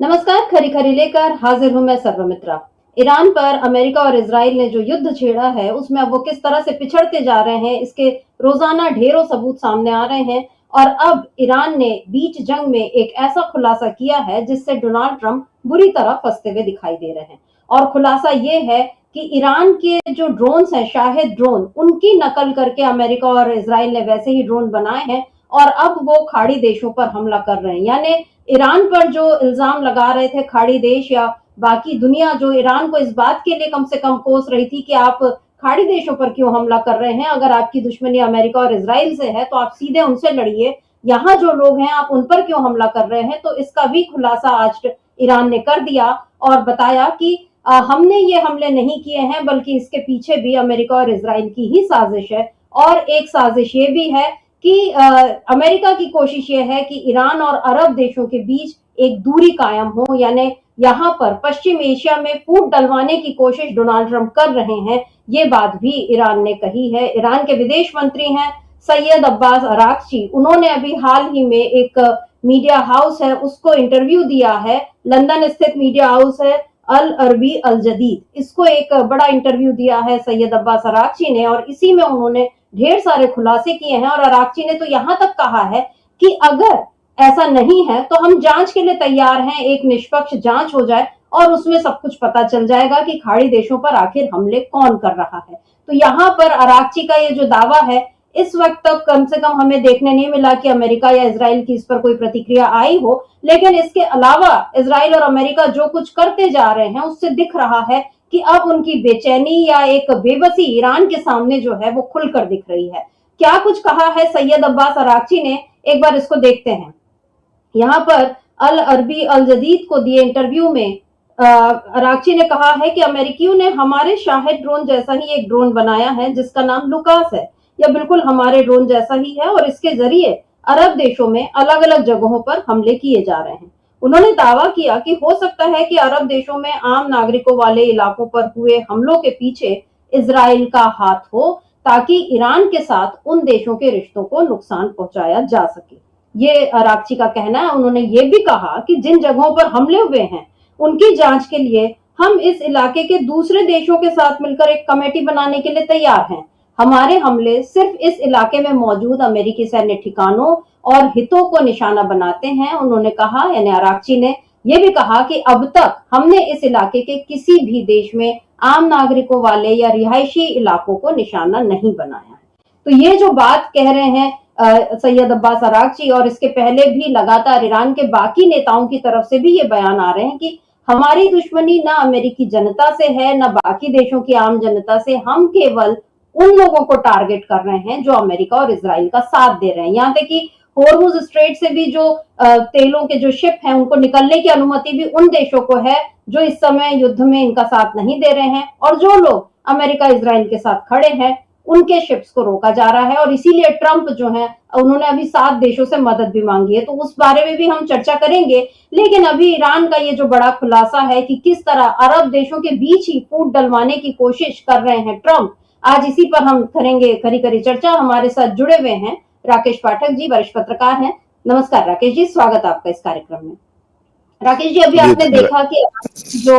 नमस्कार। खरी खरी लेकर हाजिर हूं मैं सर्वमित्रा। ईरान पर अमेरिका और इजराइल ने जो युद्ध छेड़ा है उसमें अब वो किस तरह से पिछड़ते जा रहे हैं, इसके रोजाना ढेरों सबूत सामने आ रहे हैं। और अब ईरान ने बीच जंग में एक ऐसा खुलासा किया है जिससे डोनाल्ड ट्रंप बुरी तरह फंसते हुए दिखाई दे रहे हैं। और खुलासा ये है कि ईरान के जो ड्रोन्स हैं, शाहिद ड्रोन, उनकी नकल करके अमेरिका और इजराइल ने वैसे ही ड्रोन बनाए हैं और अब वो खाड़ी देशों पर हमला कर रहे हैं। यानी ईरान पर जो इल्जाम लगा रहे थे खाड़ी देश या बाकी दुनिया, जो ईरान को इस बात के लिए कम से कम कोस रही थी कि आप खाड़ी देशों पर क्यों हमला कर रहे हैं, अगर आपकी दुश्मनी अमेरिका और इजराइल से है तो आप सीधे उनसे लड़िए, यहाँ जो लोग हैं आप उन पर क्यों हमला कर रहे हैं। तो इसका भी खुलासा आज ईरान ने कर दिया और बताया कि हमने ये हमले नहीं किए हैं, बल्कि इसके पीछे भी अमेरिका और इजराइल की ही साजिश है। और एक साजिश ये भी है कि अमेरिका की कोशिश ये है कि ईरान और अरब देशों के बीच एक दूरी कायम हो, यानी यहाँ पर पश्चिम एशिया में फूट डलवाने की कोशिश डोनाल्ड ट्रंप कर रहे हैं। ये बात भी ईरान ने कही है। ईरान के विदेश मंत्री हैं सैयद अब्बास अराक्ची, उन्होंने अभी हाल ही में एक मीडिया हाउस है उसको इंटरव्यू दिया है। लंदन स्थित मीडिया हाउस है अल अरबी अल जदीद, इसको एक बड़ा इंटरव्यू दिया है सैयद अब्बास अराक्ची ने और इसी में उन्होंने ढेर सारे खुलासे किए हैं। और अराक्ची ने तो यहां तक कहा है कि अगर ऐसा नहीं है तो हम जांच के लिए तैयार हैं, एक निष्पक्ष जांच हो जाए और उसमें सब कुछ पता चल जाएगा कि खाड़ी देशों पर आखिर हमले कौन कर रहा है। तो यहाँ पर अराक्ची का ये जो दावा है, इस वक्त तक कम से कम हमें देखने नहीं मिला कि अमेरिका या इजराइल की इस पर कोई प्रतिक्रिया आई हो। लेकिन इसके अलावा इजराइल और अमेरिका जो कुछ करते जा रहे हैं उससे दिख रहा है कि अब उनकी बेचैनी या एक बेबसी ईरान के सामने जो है वो खुलकर दिख रही है। क्या कुछ कहा है सैयद अब्बास अराक्ची ने, एक बार इसको देखते हैं। यहाँ पर अल अरबी अल जदीद को दिए इंटरव्यू में अराक्ची ने कहा है कि अमेरिकियों ने हमारे शाहिद ड्रोन जैसा ही एक ड्रोन बनाया है जिसका नाम लुकास है। यह बिल्कुल हमारे ड्रोन जैसा ही है और इसके जरिए अरब देशों में अलग अलग जगहों पर हमले किए जा रहे हैं। उन्होंने दावा किया कि हो सकता है कि अरब देशों में आम नागरिकों वाले इलाकों पर हुए हमलों के पीछे इजराइल का हाथ हो, ताकि ईरान के साथ उन देशों के रिश्तों को नुकसान पहुंचाया जा सके। ये अराक्ची का कहना है। उन्होंने ये भी कहा कि जिन जगहों पर हमले हुए हैं उनकी जांच के लिए हम इस इलाके के दूसरे देशों के साथ मिलकर एक कमेटी बनाने के लिए तैयार हैं। हमारे हमले सिर्फ इस इलाके में मौजूद अमेरिकी सैन्य ठिकानों और हितों को निशाना बनाते हैं। उन्होंने कहा, यानी अराक्ची ने यह भी कहा कि अब तक हमने इस इलाके के किसी भी देश में आम नागरिकों वाले या रिहायशी इलाकों को निशाना नहीं बनाया है। तो ये जो बात कह रहे हैं सैयद अब्बास अराक्ची, और इसके पहले भी लगातार ईरान के बाकी नेताओं की तरफ से भी ये बयान आ रहे हैं कि हमारी दुश्मनी ना अमेरिकी जनता से है ना बाकी देशों की आम जनता से, हम केवल उन लोगों को टारगेट कर रहे हैं जो अमेरिका और इजराइल का साथ दे रहे हैं। यहाँ तक कि होर्मुज स्ट्रेट से भी जो तेलों के जो शिप हैं उनको निकलने की अनुमति भी उन देशों को है जो इस समय युद्ध में इनका साथ नहीं दे रहे हैं, और जो लोग अमेरिका इजराइल के साथ खड़े हैं उनके शिप्स को रोका जा रहा है। और इसीलिए ट्रंप जो है उन्होंने अभी 7 देशों से मदद भी मांगी है, तो उस बारे में भी हम चर्चा करेंगे। लेकिन अभी ईरान का ये जो बड़ा खुलासा है कि किस तरह अरब देशों के बीच ही फूट डलवाने की कोशिश कर रहे हैं ट्रंप, आज इसी पर हम करेंगे खरी खरी चर्चा। हमारे साथ जुड़े हुए हैं राकेश पाठक जी, वरिष्ठ पत्रकार हैं। नमस्कार राकेश जी, स्वागत आपका इस कार्यक्रम में। राकेश जी, अभी आपने देखा कि जो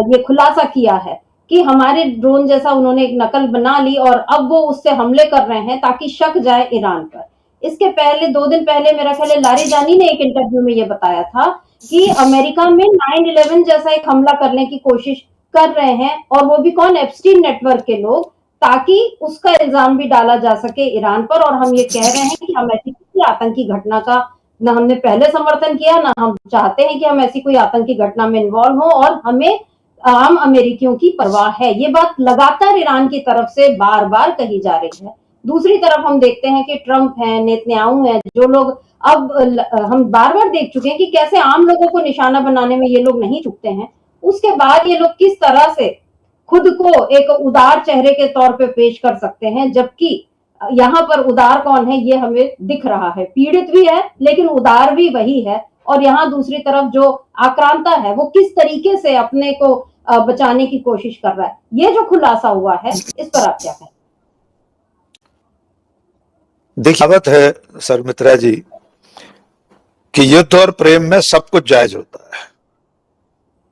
ये खुलासा किया है कि हमारे ड्रोन जैसा उन्होंने एक नकल बना ली और अब वो उससे हमले कर रहे हैं ताकि शक जाए ईरान पर। इसके पहले 2 दिन पहले मेरा ख्याल है लारीजानी ने एक इंटरव्यू में ये बताया था कि अमेरिका में 9/11 जैसा एक हमला करने की कोशिश कर रहे हैं, और वो भी कौन, एप्स्टीन नेटवर्क के लोग, ताकि उसका इल्जाम भी डाला जा सके ईरान पर। और हम ये कह रहे हैं कि हम ऐसी किसी आतंकी घटना का ना हमने पहले समर्थन किया, ना हम चाहते हैं कि हम ऐसी कोई आतंकी घटना में इन्वॉल्व हो, और हमें आम अमेरिकियों की परवाह है। ये बात लगातार ईरान की तरफ से बार बार कही जा रही है। दूसरी तरफ हम देखते हैं कि ट्रंप है, नेतन्याहू है, जो लोग अब हम बार बार देख चुके हैं कि कैसे आम लोगों को निशाना बनाने में ये लोग नहीं चूकते हैं। उसके बाद ये लोग किस तरह से खुद को एक उदार चेहरे के तौर पे पेश कर सकते हैं, जबकि यहाँ पर उदार कौन है ये हमें दिख रहा है। पीड़ित भी है लेकिन उदार भी वही है। और यहाँ दूसरी तरफ जो आक्रांता है वो किस तरीके से अपने को बचाने की कोशिश कर रहा है। ये जो खुलासा हुआ है इस पर आप क्या कहें? देखिए, कहावत है शर्मित्रा जी कि युद्ध और प्रेम में सब कुछ जायज होता है।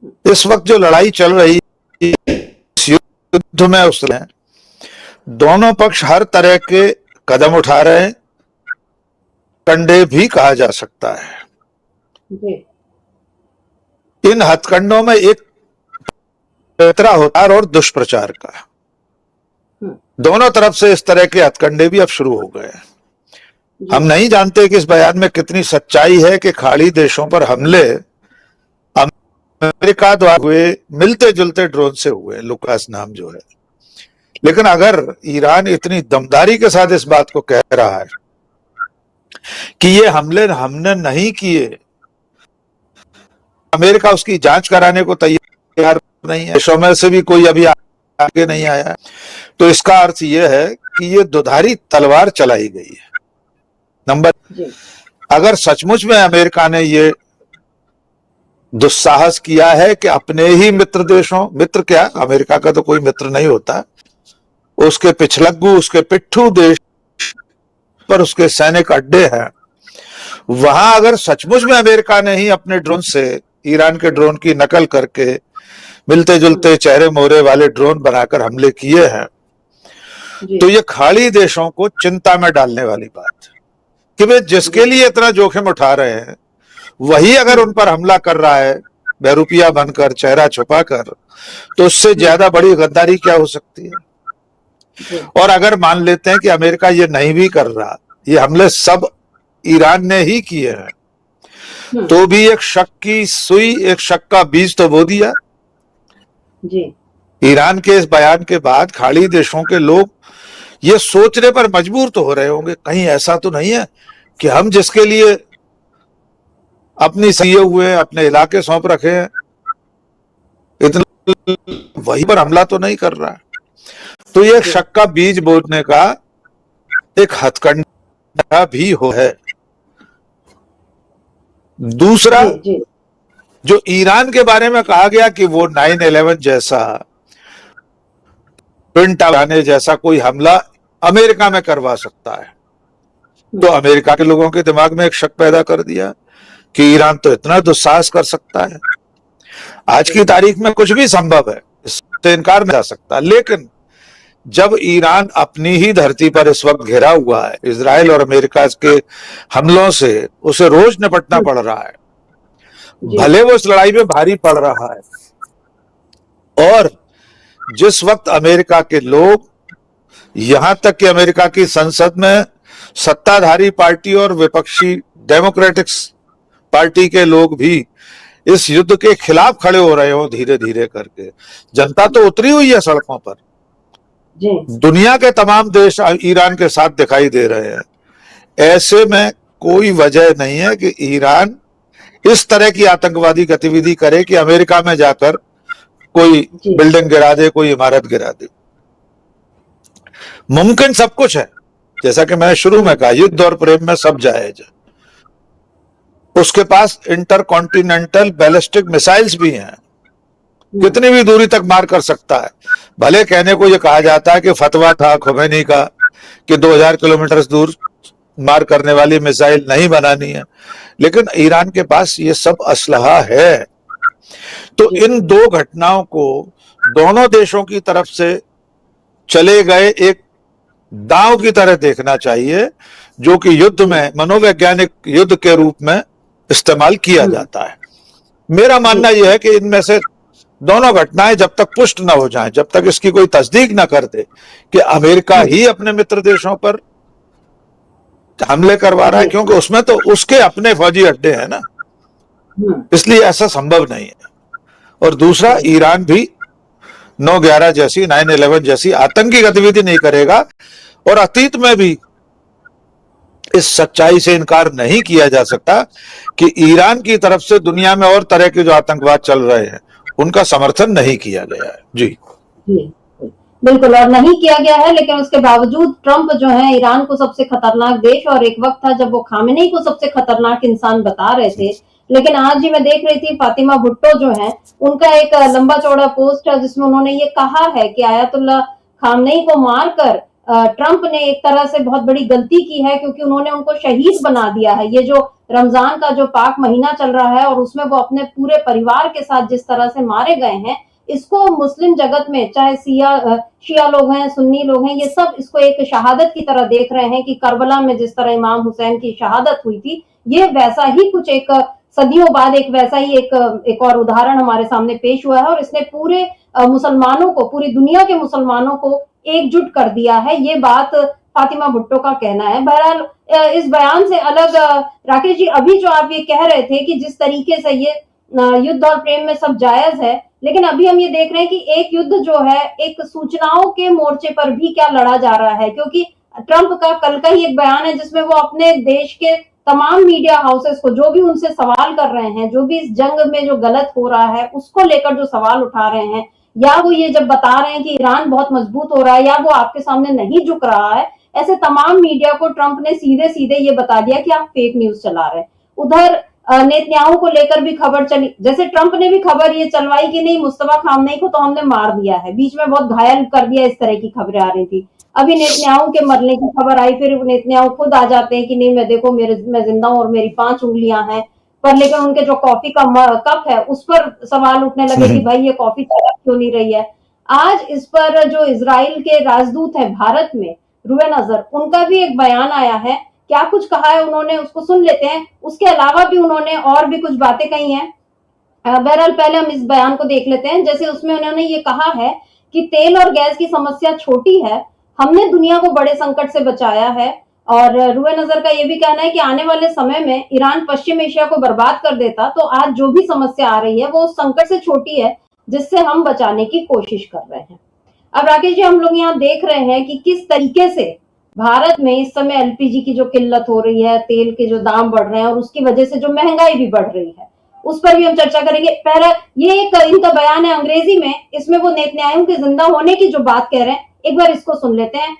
इस वक्त जो लड़ाई चल रही है, इस युद्ध में उसमें दोनों पक्ष हर तरह के कदम उठा रहे हैं, कंडे भी कहा जा सकता है। जी इन हथकंडों में एक खतरा होता है और दुष्प्रचार का। दोनों तरफ से इस तरह के हथकंडे भी अब शुरू हो गए हैं। हम नहीं जानते कि इस बयान में कितनी सच्चाई है कि खाड़ी देशों पर हमले अमेरिका द्वारा हुए मिलते जुलते ड्रोन से हुए, लुकास नाम जो है। लेकिन अगर ईरान इतनी दमदारी के साथ इस बात को कह रहा है कि ये हमले हमने नहीं किए, अमेरिका उसकी जांच कराने को तैयार नहीं है, देशों में से भी कोई अभी आगे नहीं आया, तो इसका अर्थ यह है कि ये दुधारी तलवार चलाई गई है। नंबर, अगर सचमुच में अमेरिका ने ये दुस्साहस किया है कि अपने ही मित्र देशों, मित्र क्या, अमेरिका का तो कोई मित्र नहीं होता, उसके पिछलग्गू, उसके पिट्ठू देश पर उसके सैनिक अड्डे हैं, वहां अगर सचमुच में अमेरिका ने ही अपने ड्रोन से ईरान के ड्रोन की नकल करके मिलते जुलते चेहरे मोहरे वाले ड्रोन बनाकर हमले किए हैं, तो ये खाड़ी देशों को चिंता में डालने वाली बात है कि वे जिसके लिए इतना जोखिम उठा रहे हैं वही अगर उन पर हमला कर रहा है बहरूपिया बनकर, चेहरा छुपाकर, तो उससे ज्यादा बड़ी गद्दारी क्या हो सकती है। और अगर मान लेते हैं कि अमेरिका ये नहीं भी कर रहा, ये हमले सब ईरान ने ही किए हैं, तो भी एक शक की सुई, एक शक का बीज तो बो दिया। ईरान के इस बयान के बाद खाड़ी देशों के लोग ये सोचने पर मजबूर तो हो रहे होंगे, कहीं ऐसा तो नहीं है कि हम जिसके लिए अपनी सही हुए अपने इलाके सौंप रखे हैं, इतना वहीं पर हमला तो नहीं कर रहा। तो ये शक का बीज बोने का एक हथकंडा भी हो है। दूसरा, जो ईरान के बारे में कहा गया कि वो 9/11 जैसा, ट्विन टावर जैसा कोई हमला अमेरिका में करवा सकता है, तो अमेरिका के लोगों के दिमाग में एक शक पैदा कर दिया कि ईरान तो इतना दुस्साहस कर सकता है। आज की तारीख में कुछ भी संभव है, इससे इनकार नहीं जा सकता, लेकिन जब ईरान अपनी ही धरती पर इस वक्त घिरा हुआ है, इजराइल और अमेरिका के हमलों से उसे रोज निपटना पड़ रहा है, भले वो इस लड़ाई में भारी पड़ रहा है, और जिस वक्त अमेरिका के लोग, यहां तक कि अमेरिका की संसद में सत्ताधारी पार्टी और विपक्षी डेमोक्रेटिक्स पार्टी के लोग भी इस युद्ध के खिलाफ खड़े हो रहे हो धीरे धीरे करके, जनता तो उतरी हुई है सड़कों पर, दुनिया के तमाम देश ईरान के साथ दिखाई दे रहे हैं। ऐसे में कोई वजह नहीं है कि ईरान इस तरह की आतंकवादी गतिविधि करे कि अमेरिका में जाकर कोई बिल्डिंग गिरा दे, कोई इमारत गिरा दे। मुमकिन सब कुछ है, जैसा कि मैंने शुरू में कहा, युद्ध और प्रेम में सब जायज है। उसके पास इंटरकॉन्टिनेंटल बैलिस्टिक मिसाइल्स भी हैं, कितनी भी दूरी तक मार कर सकता है। भले कहने को यह कहा जाता है कि फतवा था खुमैनी का कि 2000 किलोमीटर दूर मार करने वाली मिसाइल नहीं बनानी है, लेकिन ईरान के पास ये सब असलहा है। तो इन दो घटनाओं को दोनों देशों की तरफ से चले गए एक दांव की तरह देखना चाहिए, जो कि युद्ध में मनोवैज्ञानिक युद्ध के रूप में इस्तेमाल किया जाता है। मेरा मानना यह है कि इनमें से दोनों घटनाएं जब तक पुष्ट न हो जाएं, जब तक इसकी कोई तस्दीक न कर दे कि अमेरिका ही अपने मित्र देशों पर हमले करवा रहा है, क्योंकि उसमें तो उसके अपने फौजी अड्डे हैं ना, इसलिए ऐसा संभव नहीं है। और दूसरा, ईरान भी 9/11 जैसी, 9/11 जैसी आतंकी गतिविधि नहीं करेगा, और अतीत में भी इस सच्चाई से इनकार नहीं किया जा सकता कि ईरान की तरफ से दुनिया में और तरह के जो आतंकवाद चल रहे हैं उनका समर्थन नहीं किया गया है। जी बिल्कुल, और नहीं किया गया है, लेकिन उसके बावजूद ट्रंप जो है ईरान को सबसे खतरनाक देश, और एक वक्त था जब वो खामेनी को सबसे खतरनाक इंसान बता रहे थे। लेकिन आज ही मैं देख रही थी फातिमा भुट्टो जो है, उनका एक लंबा चौड़ा पोस्ट है जिसमें उन्होंने ये कहा है कि आयतुल्ला खामेनी को मारकर ट्रंप ने एक तरह से बहुत बड़ी गलती की है, क्योंकि उन्होंने उनको शहीद बना दिया है। ये जो रमजान का जो पाक महीना चल रहा है और उसमें वो अपने पूरे परिवार के साथ जिस तरह से मारे गए हैं, इसको मुस्लिम जगत में चाहे शिया लोग हैं, सुन्नी लोग हैं, ये सब इसको एक शहादत की तरह देख रहे हैं कि करबला में जिस तरह इमाम हुसैन की शहादत हुई थी, ये वैसा ही कुछ एक सदियों बाद एक वैसा ही एक और उदाहरण हमारे सामने पेश हुआ है और इसने पूरे मुसलमानों को, पूरी दुनिया के मुसलमानों को एकजुट कर दिया है। ये बात फातिमा भुट्टो का कहना है। बहरहाल इस बयान से अलग राकेश जी, अभी जो आप ये कह रहे थे कि जिस तरीके से ये युद्ध और प्रेम में सब जायज है, लेकिन अभी हम ये देख रहे हैं कि एक युद्ध जो है एक सूचनाओं के मोर्चे पर भी क्या लड़ा जा रहा है, क्योंकि ट्रंप का कल का ही एक बयान है जिसमें वो अपने देश के तमाम मीडिया हाउसेस को, जो भी उनसे सवाल कर रहे हैं, जो भी इस जंग में जो गलत हो रहा है उसको लेकर जो सवाल उठा रहे हैं, या वो ये जब बता रहे हैं कि ईरान बहुत मजबूत हो रहा है या वो आपके सामने नहीं झुक रहा है, ऐसे तमाम मीडिया को ट्रंप ने सीधे सीधे ये बता दिया कि आप फेक न्यूज चला रहे हैं। उधर नेतन्याहू को लेकर भी खबर चली, जैसे ट्रंप ने भी खबर ये चलवाई कि नहीं मुस्तफा खामनेई को तो हमने मार दिया है, बीच में बहुत घायल कर दिया, इस तरह की खबरें आ रही थी। अभी नेतन्याहू के मरने की खबर आई, फिर नेतन्याहू खुद आ जाते हैं कि नहीं मैं देखो मैं जिंदा हूं और मेरी 5 उंगलियां हैं, पर लेकिन उनके जो कॉफी का कप है उस पर सवाल उठने लगे कि भाई ये कॉफी चला क्यों नहीं रही है। आज इस पर जो इजराइल के राजदूत है भारत में, रुए नजर, उनका भी एक बयान आया है। क्या कुछ कहा है उन्होंने, उसको सुन लेते हैं। उसके अलावा भी उन्होंने और भी कुछ बातें कही हैं। बहरहाल पहले हम इस बयान को देख लेते हैं। जैसे उसमें उन्होंने ये कहा है कि तेल और गैस की समस्या छोटी है, हमने दुनिया को बड़े संकट से बचाया है। और रुए नजर का ये भी कहना है कि आने वाले समय में ईरान पश्चिम एशिया को बर्बाद कर देता तो आज जो भी समस्या आ रही है वो उस संकट से छोटी है जिससे हम बचाने की कोशिश कर रहे हैं। अब राकेश जी, हम लोग यहाँ देख रहे हैं कि किस तरीके से भारत में इस समय एलपीजी की जो किल्लत हो रही है, तेल के जो दाम बढ़ रहे हैं और उसकी वजह से जो महंगाई भी बढ़ रही है, उस पर भी हम चर्चा करेंगे। पहला ये एक इनका बयान है अंग्रेजी में, इसमें वो नेतन्याहू के जिंदा होने की जो बात कह रहे हैं, एक बार इसको सुन लेते हैं।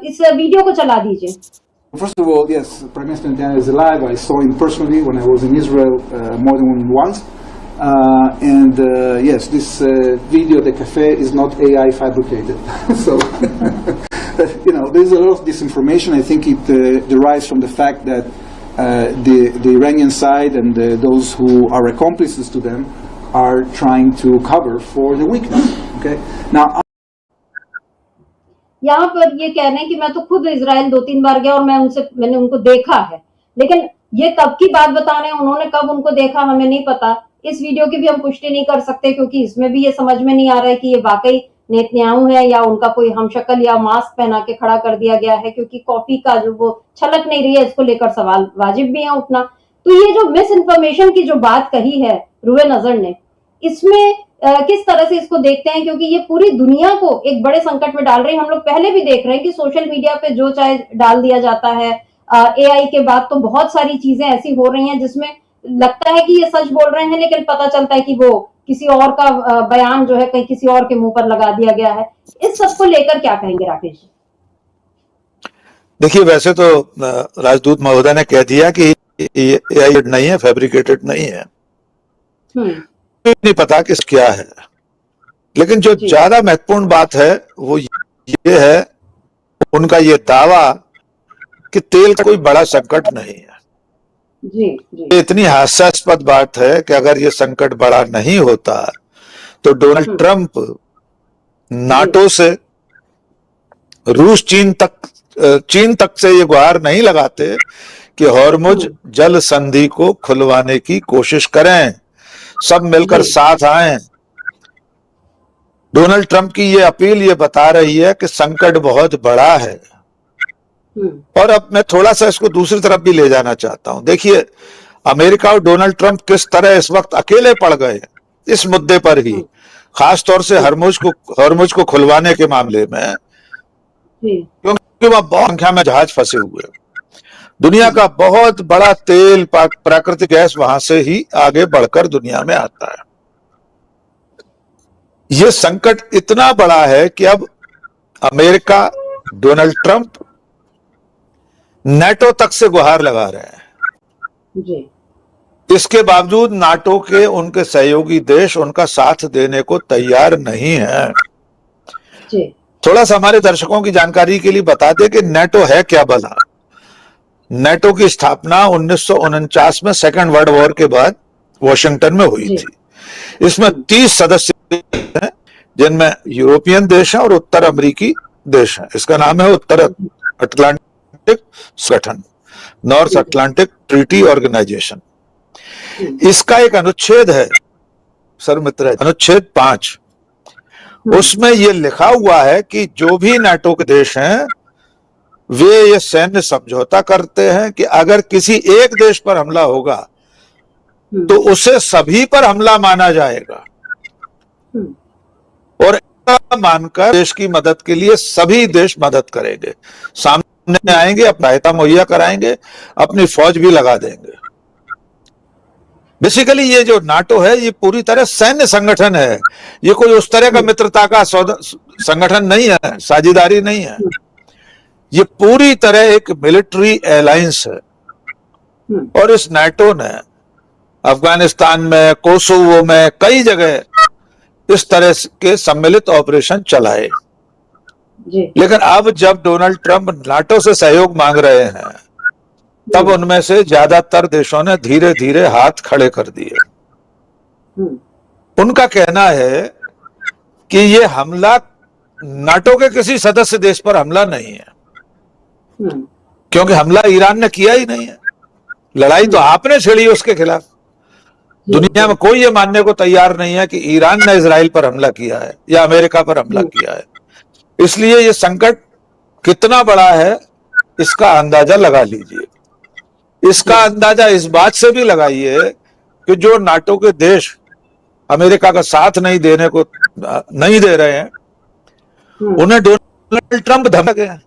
इस वीडियो को चला दीजिए। First of all, yes, Prime Minister Netanyahu is alive. I saw him personally when I was in Israel more than once. Yes, this video at the cafe is not AI fabricated. So, there's a lot of disinformation. I think it derives from the fact that the Iranian side and those who are accomplices to them are trying to cover for the weakness. Okay? Now, यहाँ पर ये कह रहे हैं कि मैं तो खुद इजराइल 2-3 बार गया और मैंने उनको देखा है, लेकिन ये कब की बात बता रहे हैं, उन्होंने कब उनको देखा हमें नहीं पता। इस वीडियो की भी हम पुष्टि नहीं कर सकते क्योंकि इसमें भी ये समझ में नहीं आ रहा है कि ये वाकई नेतन्याहू है या उनका कोई हमशक्ल या मास्क पहना के खड़ा कर दिया गया है, क्योंकि कॉफी का जो वो छलक नहीं रही है, इसको लेकर सवाल वाजिब भी है उठना। तो ये जो मिस इन्फॉर्मेशन की जो बात कही है रुए नजर ने, इसमें किस तरह से इसको देखते हैं, क्योंकि ये पूरी दुनिया को एक बड़े संकट में डाल रही है। हम लोग पहले भी देख रहे हैं कि सोशल मीडिया पे जो चाहे डाल दिया जाता है। एआई के बाद तो बहुत सारी चीजें ऐसी हो रही हैं जिसमें लगता है कि ये सच बोल रहे हैं, लेकिन पता चलता है कि वो किसी और का बयान जो है कहीं किसी और के मुंह पर लगा दिया गया है। इस सब को लेकर क्या कहेंगे राकेश जी? देखिए, वैसे तो राजदूत महोदय ने कह दिया कि ये एआई नहीं है, फैब्रिकेटेड नहीं है, नहीं पता कि क्या है। लेकिन जो ज्यादा महत्वपूर्ण बात है वो ये है उनका ये दावा कि तेल का कोई बड़ा संकट नहीं है। जी। ये इतनी हास्यास्पद बात है कि अगर ये संकट बड़ा नहीं होता तो डोनाल्ड ट्रंप नाटो से रूस चीन तक से ये गुहार नहीं लगाते कि हॉर्मुज जल संधि को खुलवाने की कोशिश करें, सब मिलकर साथ आएं। डोनाल्ड ट्रंप की ये अपील ये बता रही है कि संकट बहुत बड़ा है। और अब मैं थोड़ा सा इसको दूसरी तरफ भी ले जाना चाहता हूं। देखिए, अमेरिका और डोनाल्ड ट्रंप किस तरह इस वक्त अकेले पड़ गए इस मुद्दे पर ही, खास तौर से हॉर्मुज को खुलवाने के मामले में, क्योंकि वहां बहुत संख्या में जहाज फंसे हुए। दुनिया का बहुत बड़ा तेल, प्राकृतिक गैस वहां से ही आगे बढ़कर दुनिया में आता है। यह संकट इतना बड़ा है कि अब अमेरिका, डोनाल्ड ट्रंप नाटो तक से गुहार लगा रहे हैं जी। इसके बावजूद नाटो के उनके सहयोगी देश उनका साथ देने को तैयार नहीं है जी। थोड़ा सा हमारे दर्शकों की जानकारी के लिए बता दें कि नाटो है क्या भला। नेटो की स्थापना 1949 में सेकेंड वर्ल्ड वॉर के बाद वॉशिंगटन में हुई जी। थी। इसमें 30 सदस्य हैं, जिनमें यूरोपियन देश हैं और उत्तर अमेरिकी देश हैं। इसका नाम है उत्तर अटलांटिक संगठन, नॉर्थ अटलांटिक ट्रीटी ऑर्गेनाइजेशन। इसका एक अनुच्छेद है सर मित्र, अनुच्छेद 5, उसमें ये लिखा हुआ है कि जो भी नाटो के देश हैं वे ये सैन्य समझौता करते हैं कि अगर किसी एक देश पर हमला होगा तो उसे सभी पर हमला माना जाएगा और ऐसा मानकर देश की मदद के लिए सभी देश मदद करेंगे, सामने आएंगे, अपनी सहायता मुहैया कराएंगे, अपनी फौज भी लगा देंगे। बेसिकली ये जो नाटो है ये पूरी तरह सैन्य संगठन है, ये कोई उस तरह का मित्रता का संगठन नहीं है, साझेदारी नहीं है। ये पूरी तरह एक मिलिट्री अलायंस है और इस नाटो ने अफगानिस्तान में, कोसोवो में, कई जगह इस तरह के सम्मिलित ऑपरेशन चलाए। लेकिन अब जब डोनाल्ड ट्रंप नाटो से सहयोग मांग रहे हैं तब उनमें से ज्यादातर देशों ने धीरे धीरे हाथ खड़े कर दिए। उनका कहना है कि ये हमला नाटो के किसी सदस्य देश पर हमला नहीं है, क्योंकि हमला ईरान ने किया ही नहीं है। लड़ाई तो आपने छेड़ी उसके खिलाफ। दुनिया में कोई ये मानने को तैयार नहीं है कि ईरान ने इजराइल पर हमला किया है या अमेरिका पर हमला किया है। इसलिए ये संकट कितना बड़ा है इसका अंदाजा लगा लीजिए। इसका अंदाजा इस बात से भी लगाइए कि जो नाटो के देश अमेरिका का साथ नहीं दे रहे हैं उन्हें डोनाल्ड ट्रंप धमक है,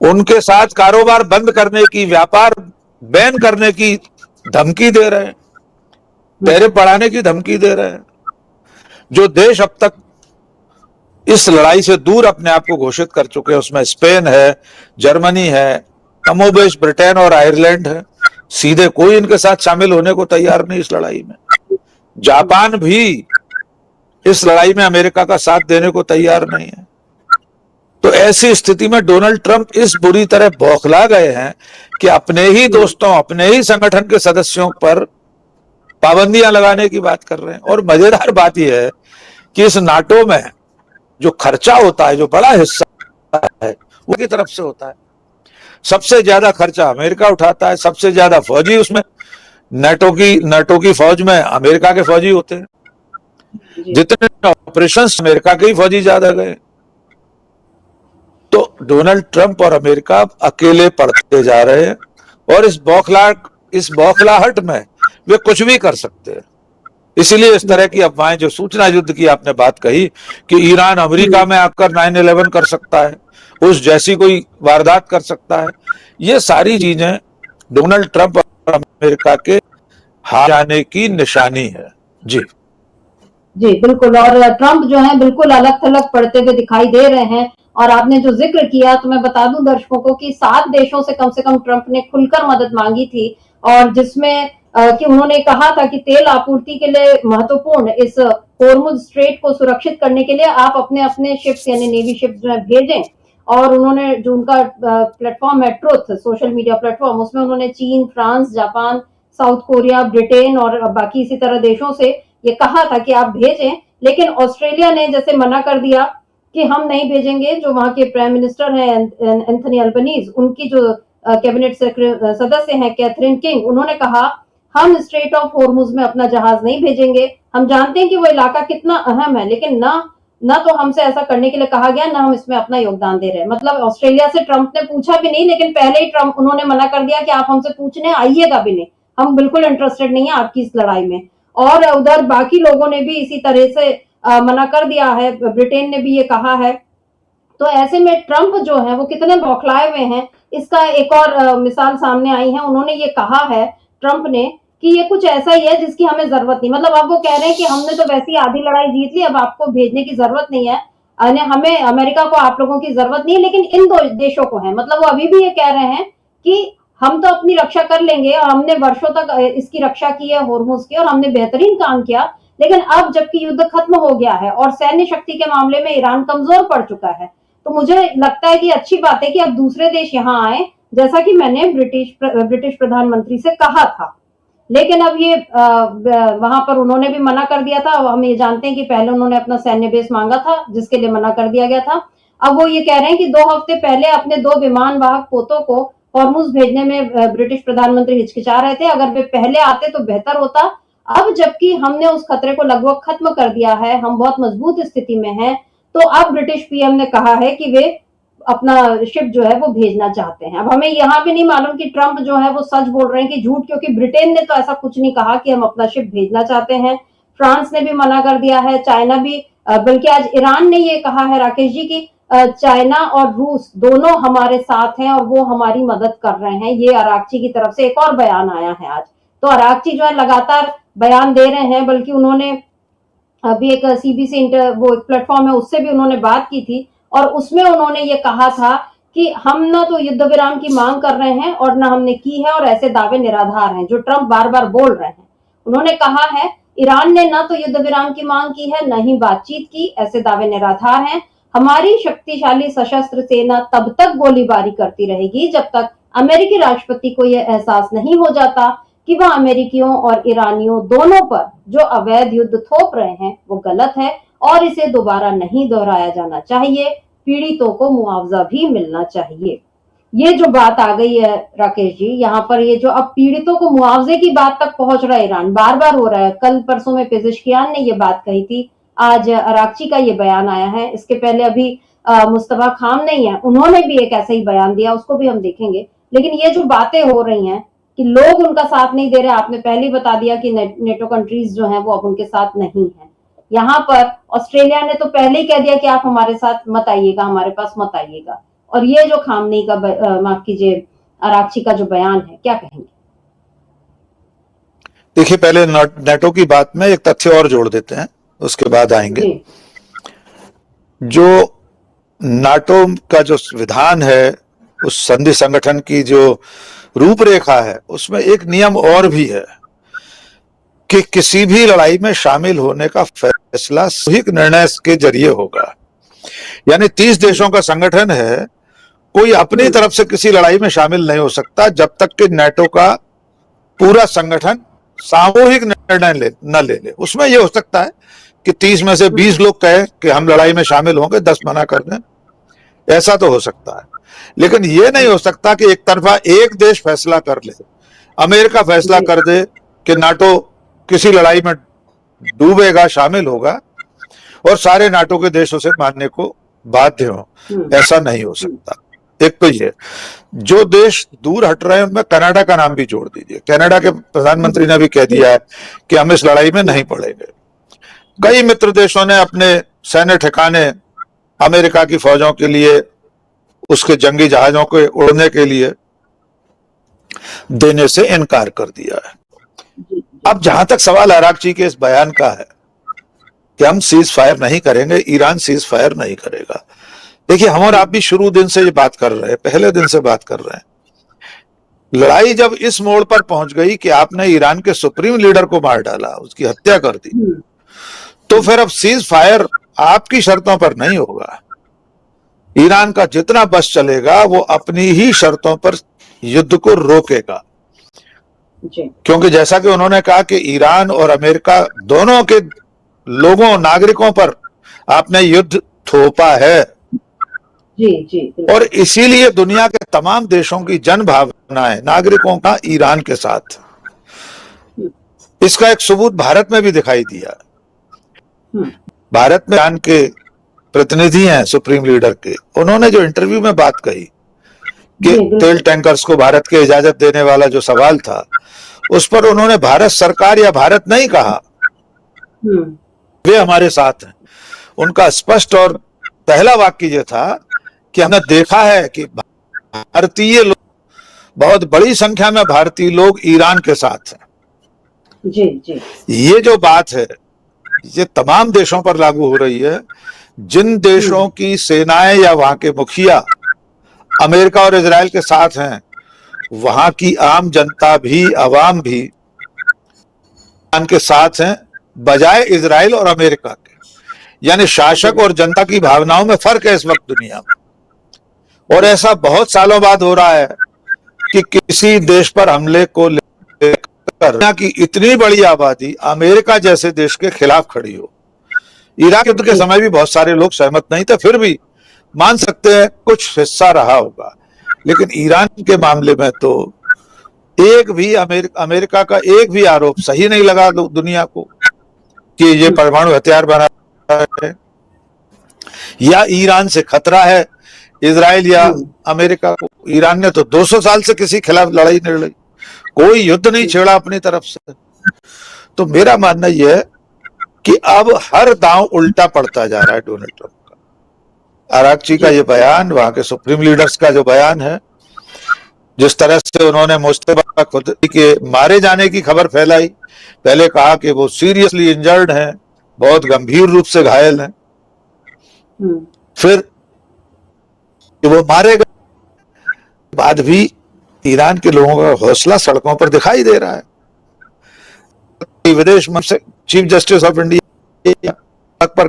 उनके साथ कारोबार बंद करने की, व्यापार बैन करने की धमकी दे रहे हैं, टैरिफ बढ़ाने की धमकी दे रहे हैं। जो देश अब तक इस लड़ाई से दूर अपने आप को घोषित कर चुके हैं उसमें स्पेन है, जर्मनी है, कमोबेश ब्रिटेन और आयरलैंड है। सीधे कोई इनके साथ शामिल होने को तैयार नहीं इस लड़ाई में। जापान भी इस लड़ाई में अमेरिका का साथ देने को तैयार नहीं है। तो ऐसी स्थिति में डोनाल्ड ट्रंप इस बुरी तरह बौखला गए हैं कि अपने ही दोस्तों, अपने ही संगठन के सदस्यों पर पाबंदियां लगाने की बात कर रहे हैं। और मजेदार बात यह है कि इस नाटो में जो खर्चा होता है, जो बड़ा हिस्सा है, वो की तरफ से होता है। सबसे ज्यादा खर्चा अमेरिका उठाता है, सबसे ज्यादा फौजी उसमें नाटो की फौज में अमेरिका के फौजी होते हैं। जितने ऑपरेशन अमेरिका के ही फौजी ज्यादा गए। तो डोनाल्ड ट्रंप और अमेरिका अकेले पड़ते जा रहे हैं और इस बौखलाहट में वे कुछ भी कर सकते हैं। इसीलिए इस तरह की अफवाहें, जो सूचना युद्ध की आपने बात कही कि ईरान अमेरिका में आकर 9/11 कर सकता है, उस जैसी कोई वारदात कर सकता है, ये सारी चीजें डोनाल्ड ट्रंप और अमेरिका के हार जाने की निशानी है। जी बिल्कुल। और ट्रंप जो है बिल्कुल अलग थलग पड़ते हुए दिखाई दे रहे हैं। और आपने जो जिक्र किया तो मैं बता दूं दर्शकों को कि 7 देशों से कम ट्रंप ने खुलकर मदद मांगी थी, और जिसमें कि उन्होंने कहा था कि तेल आपूर्ति के लिए महत्वपूर्ण इस होर्मुज स्ट्रेट को सुरक्षित करने के लिए आप अपने अपने शिप्स यानी नेवी शिप्स जो है भेजें। और उन्होंने जो उनका प्लेटफॉर्म है ट्रुथ सोशल मीडिया प्लेटफॉर्म, उसमें उन्होंने चीन, France, Japan, south Korea, Britain और बाकी इसी तरह देशों से ये कहा था कि आप भेजें। लेकिन ऑस्ट्रेलिया ने जैसे मना कर दिया कि हम नहीं भेजेंगे। जो वहां के प्राइम मिनिस्टर हैं एंथनी अल्बनीज, उनकी जो कैबिनेट सदस्य हैं कैथरीन किंग, उन्होंने कहा हम स्ट्रेट ऑफ होर्मुज में अपना जहाज नहीं भेजेंगे। हम जानते हैं कि वो इलाका कितना अहम है, लेकिन ना तो हमसे ऐसा करने के लिए कहा गया, ना हम इसमें अपना योगदान दे रहे हैं। मतलब ऑस्ट्रेलिया से ट्रंप ने पूछा भी नहीं, लेकिन पहले ही ट्रंप उन्होंने मना कर दिया कि आप हमसे पूछने आइएगा भी नहीं, हम बिल्कुल इंटरेस्टेड नहीं है आपकी इस लड़ाई में। और उधर बाकी लोगों ने भी इसी तरह से मना कर दिया है, ब्रिटेन ने भी ये कहा है। तो ऐसे में ट्रंप जो है वो कितने बौखलाए हुए हैं, इसका एक और मिसाल सामने आई है। उन्होंने ये कहा है ट्रंप ने कि ये कुछ ऐसा ही है जिसकी हमें जरूरत नहीं। मतलब अब वो कह रहे हैं कि हमने तो वैसी आधी लड़ाई जीत ली, अब आपको भेजने की जरूरत नहीं है, हमें अमेरिका को आप लोगों की जरूरत नहीं है, लेकिन इन 2 देशों को है। मतलब वो अभी भी ये कह रहे हैं कि हम तो अपनी रक्षा कर लेंगे और हमने वर्षों तक इसकी रक्षा की है होर्मुज की, और हमने बेहतरीन काम किया। लेकिन अब जबकि युद्ध खत्म हो गया है और सैन्य शक्ति के मामले में ईरान कमजोर पड़ चुका है, तो मुझे लगता है कि अच्छी बात है कि अब दूसरे देश यहाँ आए, जैसा कि मैंने ब्रिटिश प्रधानमंत्री से कहा था। लेकिन अब ये वहां पर उन्होंने भी मना कर दिया था। हम ये जानते हैं कि पहले उन्होंने अपना सैन्य बेस मांगा था, जिसके लिए मना कर दिया गया था। अब वो ये कह रहे हैं कि 2 हफ्ते पहले अपने 2 विमान वाहक पोतों को हॉर्मुज भेजने में ब्रिटिश प्रधानमंत्री हिचकिचा रहे थे। अगर वे पहले आते तो बेहतर होता। अब जबकि हमने उस खतरे को लगभग खत्म कर दिया है, हम बहुत मजबूत स्थिति में हैं, तो अब ब्रिटिश पीएम ने कहा है कि वे अपना शिप जो है वो भेजना चाहते हैं। अब हमें यहाँ भी नहीं मालूम कि ट्रंप जो है वो सच बोल रहे हैं कि झूठ, क्योंकि ब्रिटेन ने तो ऐसा कुछ नहीं कहा कि हम अपना शिप भेजना चाहते हैं। फ्रांस ने भी मना कर दिया है, चाइना भी, बल्कि आज ईरान ने ये कहा है राकेश जी की चाइना और रूस दोनों हमारे साथ हैं और वो हमारी मदद कर रहे हैं। ये अरागची की तरफ से एक और बयान आया है आज। तो अरागची जो है लगातार बयान दे रहे हैं, बल्कि उन्होंने अभी एक सीबीसी वो प्लेटफॉर्म है उससे भी उन्होंने बात की थी और उसमें उन्होंने ये कहा था कि हम ना तो युद्ध विराम की मांग कर रहे हैं और ना हमने की है और ऐसे दावे निराधार हैं जो ट्रंप बार बार बोल रहे हैं। उन्होंने कहा है ईरान ने ना तो युद्ध विराम की मांग की है, न ही बातचीत की, ऐसे दावे निराधार हैं। हमारी शक्तिशाली सशस्त्र सेना तब तक गोलीबारी करती रहेगी जब तक अमेरिकी राष्ट्रपति को यह एहसास नहीं हो जाता कि वह अमेरिकियों और ईरानियों दोनों पर जो अवैध युद्ध थोप रहे हैं वो गलत है और इसे दोबारा नहीं दोहराया जाना चाहिए। पीड़ितों को मुआवजा भी मिलना चाहिए। ये जो बात आ गई है राकेश जी, यहाँ पर ये जो अब पीड़ितों को मुआवजे की बात तक पहुंच रहा है, ईरान बार बार हो रहा है। कल परसों में पेजेश्कियान ने ये बात कही थी, आज अरागची का ये बयान आया है। इसके पहले अभी मुस्तफा खामनेई है, उन्होंने भी एक ऐसा ही बयान दिया, उसको भी हम देखेंगे। लेकिन ये जो बातें हो रही हैं कि लोग उनका साथ नहीं दे रहे, आपने पहले ही बता दिया कि नेटो कंट्रीज जो हैं वो अब उनके साथ नहीं है। यहाँ पर ऑस्ट्रेलिया ने तो पहले ही कह दिया कि आप हमारे साथ मत आइएगा, हमारे पास मत आइएगा। और ये जो खामनेई का माफ कीजिए अरागची का जो बयान है, क्या कहेंगे? देखिए, पहले नेटो की बात में एक तथ्य और जोड़ देते हैं, उसके बाद आएंगे। जो नाटो का जो विधान है, उस संधि संगठन की जो रूपरेखा है, उसमें एक नियम और भी है कि किसी भी लड़ाई में शामिल होने का फैसला सामूहिक निर्णय के जरिए होगा। यानी 30 देशों का संगठन है, कोई अपनी तरफ से किसी लड़ाई में शामिल नहीं हो सकता जब तक कि नाटो का पूरा संगठन सामूहिक निर्णय न ले ले। उसमें यह हो सकता है कि 30 में से 20 लोग कहें कि हम लड़ाई में शामिल होंगे, 10 मना कर दें, ऐसा तो हो सकता है। लेकिन यह नहीं हो सकता कि एक तरफा एक देश फैसला कर ले, अमेरिका फैसला कर दे कि नाटो किसी लड़ाई में डूबेगा, शामिल होगा, और सारे नाटो के देशों से मानने को बाध्य हो। ऐसा नहीं हो सकता। एक तो ये, जो देश दूर हट रहे हैं उनमें कनाडा का नाम भी जोड़ दीजिए। कनाडा के प्रधानमंत्री ने भी कह दिया है कि हम इस लड़ाई में नहीं पड़ेंगे। कई मित्र देशों ने अपने सैन्य ठिकाने अमेरिका की फौजों के लिए, उसके जंगी जहाजों के उड़ने के लिए देने से इनकार कर दिया है। अब जहां तक सवाल अरागची के इस बयान का है कि हम सीज फायर नहीं करेंगे, ईरान सीज फायर नहीं करेगा। देखिए, हम और आप भी शुरू दिन से ये बात कर रहे हैं, पहले दिन से बात कर रहे हैं। लड़ाई जब इस मोड़ पर पहुंच गई कि आपने ईरान के सुप्रीम लीडर को मार डाला, उसकी हत्या कर दी, तो फिर अब सीज फायर आपकी शर्तों पर नहीं होगा। ईरान का जितना बस चलेगा वो अपनी ही शर्तों पर युद्ध को रोकेगा। क्योंकि जैसा कि उन्होंने कहा कि ईरान और अमेरिका दोनों के लोगों, नागरिकों पर आपने युद्ध थोपा है। जी। और इसीलिए दुनिया के तमाम देशों की जन भावनाएं, नागरिकों का ईरान के साथ, इसका एक सबूत भारत में भी दिखाई दिया। भारत में ईरान के प्रतिनिधि हैं सुप्रीम लीडर के, उन्होंने जो इंटरव्यू में बात कही कि तेल टैंकर्स को भारत की इजाजत देने वाला जो सवाल था, उस पर उन्होंने भारत सरकार या भारत नहीं कहा, वे हमारे साथ हैं। उनका स्पष्ट और पहला वाक्य यह था कि हमने देखा है कि भारतीय लोग, बहुत बड़ी संख्या में भारतीय लोग ईरान के साथ हैं। जी। ये जो बात है ये तमाम देशों पर लागू हो रही है। जिन देशों की सेनाएं या वहां के मुखिया अमेरिका और इजराइल के साथ हैं, वहां की आम जनता भी, अवाम भी ईरान के साथ हैं, बजाय इजराइल और अमेरिका के। यानी शासक और जनता की भावनाओं में फर्क है इस वक्त दुनिया में। और ऐसा बहुत सालों बाद हो रहा है कि किसी देश पर हमले को लेकर दुनिया की इतनी बड़ी आबादी अमेरिका जैसे देश के खिलाफ खड़ी हो। इराक युद्ध के समय भी बहुत सारे लोग सहमत नहीं थे, फिर भी मान सकते हैं कुछ हिस्सा रहा होगा, लेकिन ईरान के मामले में तो एक भी अमेरिका का एक भी आरोप सही नहीं लगा दुनिया को कि ये परमाणु हथियार बना है या ईरान से खतरा है इजराइल या अमेरिका को। ईरान ने तो 200 साल से किसी खिलाफ लड़ाई नहीं लड़ी, कोई युद्ध नहीं छेड़ा अपनी तरफ से। तो मेरा मानना यह है कि अब हर दांव उल्टा पड़ता जा रहा है डोनाल्ड ट्रंप का। आरागची का ये बयान, वहां के सुप्रीम लीडर्स का जो बयान है, जिस तरह से उन्होंने मुस्तफा खुद के मारे जाने की खबर फैलाई, पहले कहा कि वो सीरियसली इंजर्ड हैं, बहुत गंभीर रूप से घायल हैं, फिर वो मारे गए, बाद भी ईरान के लोगों का हौसला सड़कों पर दिखाई दे रहा है। विदेश मंत्री चीफ जस्टिस ऑफ इंडिया पर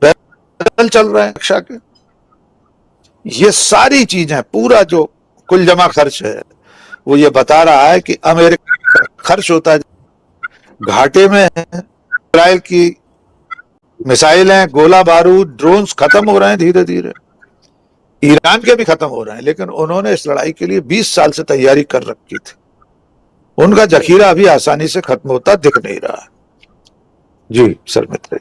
पैदल चल रहे हैं रक्षा के। ये सारी चीजें, पूरा जो कुल जमा खर्च है वो ये बता रहा है कि अमेरिका खर्च होता है घाटे में है। इजराइल की मिसाइलें, गोला बारूद, ड्रोन्स खत्म हो रहे हैं धीरे धीरे, ईरान के भी खत्म हो रहे हैं, लेकिन उन्होंने इस लड़ाई के लिए 20 साल से तैयारी कर रखी थी। उनका जखीरा अभी आसानी से खत्म होता दिख नहीं रहा। जी सर मित्र।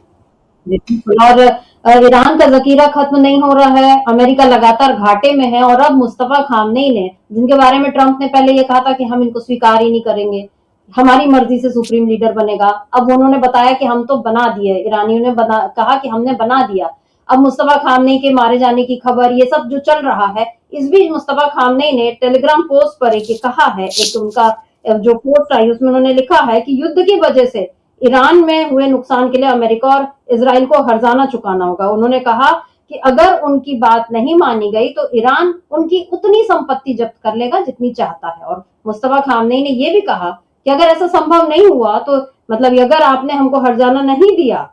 और ईरान का जखीरा खत्म नहीं हो रहा है, अमेरिका लगातार घाटे में है। और अब मुस्तफा खामनेई ने, जिनके बारे में ट्रंप ने पहले ये कहा था कि हम इनको स्वीकार ही नहीं करेंगे, हमारी मर्जी से सुप्रीम लीडर बनेगा, अब उन्होंने बताया कि हम तो बना दिए, ईरानियों ने कहा कि हमने बना दिया। अब मुस्तफा खामनेई के मारे जाने की खबर, ये सब जो चल रहा है, इस बीच मुस्तफा खामनेई ने टेलीग्राम पोस्ट पर एक कहा है, एक उनका जो पोस्ट आई उसमें उन्होंने लिखा है कि युद्ध की वजह से ईरान में हुए नुकसान के लिए अमेरिका और इजराइल को हर्जाना चुकाना होगा। उन्होंने कहा कि अगर उनकी बात नहीं मानी गई तो ईरान उनकी उतनी संपत्ति जब्त कर लेगा जितनी चाहता है। और मुस्तफा खामनेई ने यह भी कहा कि अगर ऐसा संभव नहीं हुआ तो मतलब अगर आपने हमको हर्जाना नहीं दिया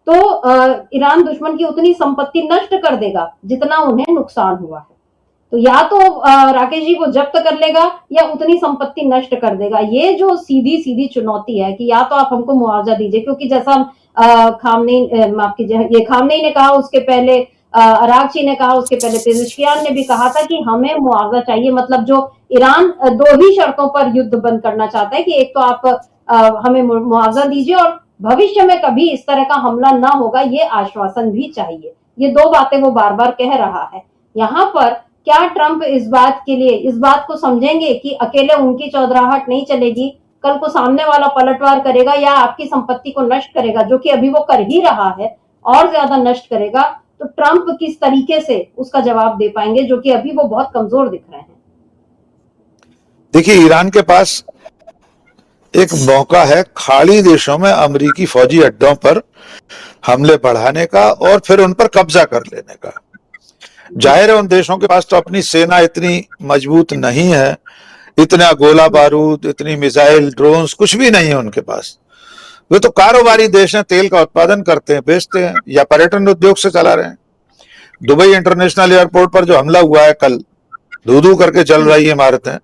तो ईरान दुश्मन की उतनी संपत्ति नष्ट कर देगा जितना उन्हें नुकसान हुआ है। तो या तो राकेश जी को जब्त कर लेगा या उतनी संपत्ति नष्ट कर देगा। ये जो सीधी सीधी चुनौती है कि या तो आप हमको मुआवजा दीजिए, क्योंकि जैसा खामनेई, माफ कीजिए, ये खामनेई ने कहा, उसके पहले आरागची ने कहा, उसके पहले पेजेश्कियान ने भी कहा था कि हमें मुआवजा चाहिए। मतलब जो ईरान 2 ही शर्तों पर युद्ध बंद करना चाहता है कि एक तो आप हमें मुआवजा दीजिए और भविष्य में कभी इस तरह का हमला ना होगा, ये आश्वासन भी चाहिए। ये 2 बातें वो बार बार कह रहा है। यहाँ पर क्या ट्रंप इस बात को समझेंगे कि अकेले उनकी चौधराहट नहीं चलेगी, कल को सामने वाला पलटवार करेगा या आपकी संपत्ति को नष्ट करेगा, जो कि अभी वो कर ही रहा है, और ज्यादा नष्ट करेगा, तो ट्रंप किस तरीके से उसका जवाब दे पाएंगे, जो कि अभी वो बहुत कमजोर दिख रहे हैं। देखिए, ईरान के पास एक मौका है खाड़ी देशों में अमेरिकी फौजी अड्डों पर हमले बढ़ाने का और फिर उन पर कब्जा कर लेने का। जाहिर है उन देशों के पास तो अपनी सेना इतनी मजबूत नहीं है, इतना गोला बारूद, इतनी मिसाइल, ड्रोन्स कुछ भी नहीं है उनके पास। वे तो कारोबारी देश हैं, तेल का उत्पादन करते हैं, बेचते हैं, या पर्यटन उद्योग से चला रहे हैं। दुबई इंटरनेशनल एयरपोर्ट पर जो हमला हुआ है कल, धू-धू करके चल रही है इमारतें,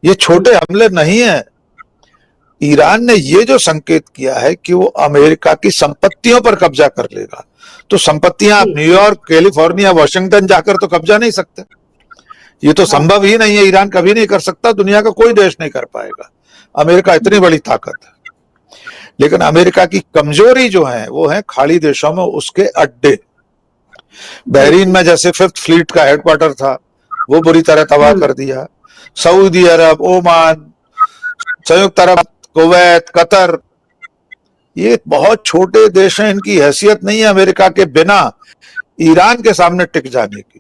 ये छोटे हमले नहीं है। ईरान ने ये जो संकेत किया है कि वो अमेरिका की संपत्तियों पर कब्जा कर लेगा, तो संपत्तियां आप न्यूयॉर्क, कैलिफोर्निया, वॉशिंगटन जाकर तो कब्जा नहीं सकते। ये तो संभव ही नहीं है, ईरान कभी नहीं कर सकता, दुनिया का कोई देश नहीं कर पाएगा। अमेरिका इतनी बड़ी ताकत है। लेकिन अमेरिका की कमजोरी जो है वो है खाड़ी देशों में उसके अड्डे। बहरीन में जैसे 5th फ्लीट का हेडक्वार्टर था, वो बुरी तरह तबाह कर दिया। सऊदी अरब, ओमान, संयुक्त अरब, कुवैत, कतर, ये बहुत छोटे देश हैं, इनकी हैसियत नहीं है अमेरिका के बिना ईरान के सामने टिक जाने की।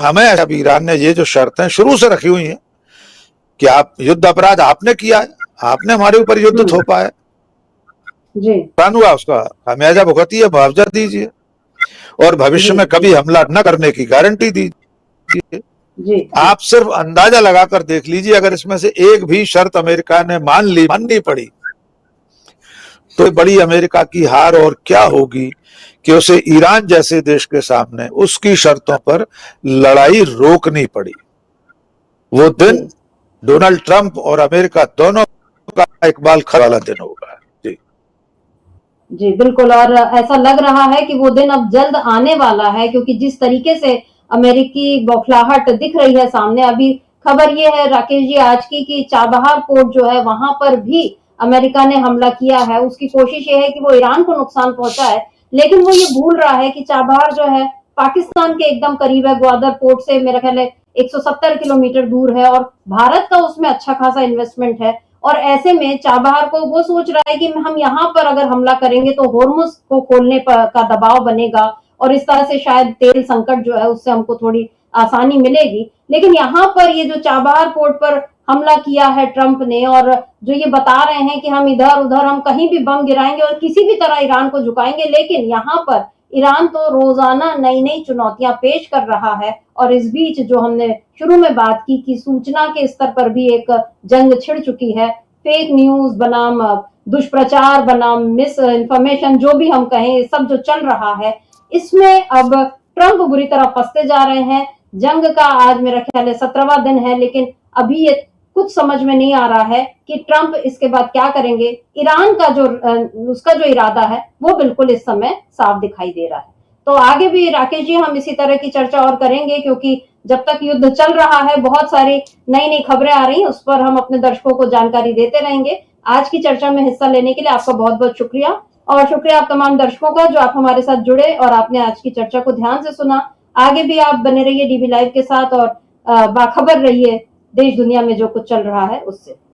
हमें अब ईरान ने ये जो शर्तें शुरू से रखी हुई हैं कि आप युद्ध अपराध आपने किया है, आपने हमारे ऊपर युद्ध थोपा है, नुकसान हुआ, उसका खामियाजा भुगतिए, मुआवजा दीजिए और भविष्य में कभी हमला न करने की गारंटी दीजिए। आप सिर्फ अंदाजा लगाकर देख लीजिए, अगर इसमें से एक भी शर्त अमेरिका ने माननी पड़ी तो बड़ी अमेरिका की हार और क्या होगी कि उसे ईरान जैसे देश के सामने उसकी शर्तों पर लड़ाई रोकनी पड़ी। वो दिन डोनाल्ड ट्रंप और अमेरिका दोनों का इकबाल खरा वाला दिन होगा। जी जी बिल्कुल, और ऐसा लग रहा है कि वो दिन अब जल्द आने वाला है, क्योंकि जिस तरीके से अमेरिकी बौखलाहट दिख रही है सामने। अभी खबर ये है राकेश जी आज की कि चाबहार पोर्ट जो है वहां पर भी अमेरिका ने हमला किया है। उसकी कोशिश ये है कि वो ईरान को नुकसान पहुंचाए, लेकिन वो ये भूल रहा है कि चाबहार जो है पाकिस्तान के एकदम करीब है। ग्वादर पोर्ट से मेरा ख्याल है 170 किलोमीटर दूर है, और भारत का उसमें अच्छा खासा इन्वेस्टमेंट है। और ऐसे में चाबहार को वो सोच रहा है कि हम यहाँ पर अगर हमला करेंगे तो होर्मुज को खोलने का दबाव बनेगा, और इस तरह से शायद तेल संकट जो है उससे हमको थोड़ी आसानी मिलेगी। लेकिन यहाँ पर ये जो चाबहार पोर्ट पर हमला किया है ट्रंप ने, और जो ये बता रहे हैं कि हम इधर उधर हम कहीं भी बम गिराएंगे और किसी भी तरह ईरान को झुकाएंगे, लेकिन यहाँ पर ईरान तो रोजाना नई नई चुनौतियां पेश कर रहा है। और इस बीच जो हमने शुरू में बात की कि सूचना के स्तर पर भी एक जंग छिड़ चुकी है। फेक न्यूज बनाम दुष्प्रचार बनाम मिस इंफॉर्मेशन जो भी हम कहें, सब जो चल रहा है, इसमें अब ट्रंप बुरी तरह फंसते जा रहे हैं। जंग का आज मेरा ख्याल है 17वां दिन है, लेकिन अभी ये कुछ समझ में नहीं आ रहा है कि ट्रंप इसके बाद क्या करेंगे। ईरान का जो उसका जो इरादा है वो बिल्कुल इस समय साफ दिखाई दे रहा है। तो आगे भी राकेश जी हम इसी तरह की चर्चा और करेंगे, क्योंकि जब तक युद्ध चल रहा है बहुत सारी नई नई खबरें आ रही हैं, उस पर हम अपने दर्शकों को जानकारी देते रहेंगे। आज की चर्चा में हिस्सा लेने के लिए आपका बहुत बहुत शुक्रिया, और शुक्रिया आप तमाम दर्शकों का जो आप हमारे साथ जुड़े और आपने आज की चर्चा को ध्यान से सुना। आगे भी आप बने रहिए डीबी लाइव के साथ और बाखबर रहिए देश दुनिया में जो कुछ चल रहा है उससे।